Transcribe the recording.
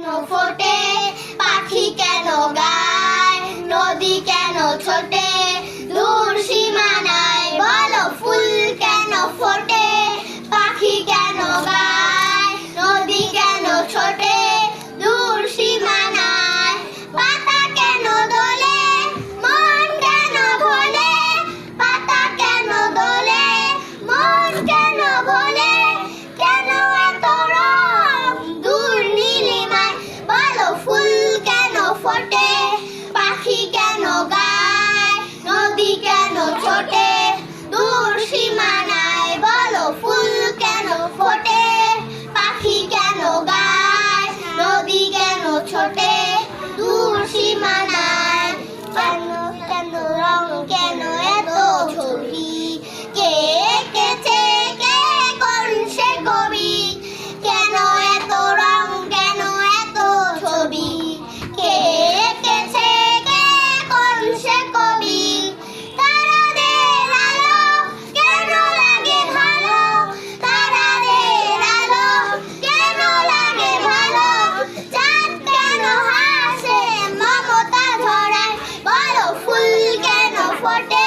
ফোটে, পাখি কেন গায়, নদী কেন ছোটে দূর সীমানায়, বলো ফুল কেন ফোটে, পাখি কেন গায়, নদী কেন ছোটে দূর সীমানায়, পাতা কেন দোলে, মন কেন ভোলে, পাতা কেন দোলে, মন কেন ভোলে, কেন এত রং দূর নীলিমায়, বলো ফুল কেন ফোটে, পাখি কেন গায়, নদী কেন ছোটে দূর সীমানায়, বলো ফুল কেন ফোটে, পাখি কেন গায়, নদী কেন ছোটে দূর সীমানায়, কেন কেন রং কেন এত ছবি, কে এঁকেছে কে কোন সে কবি, কেন এত রং কেন এত ছবি, কে এঁকেছে কে কোন সে কবি, তারাদের আলো কেন লাগে ভালো, তারাদের আলো কেন লাগে ভালো, চাঁদ কেন হাসে মমতা ধরায়, বলো ফুল কেন ফোটে,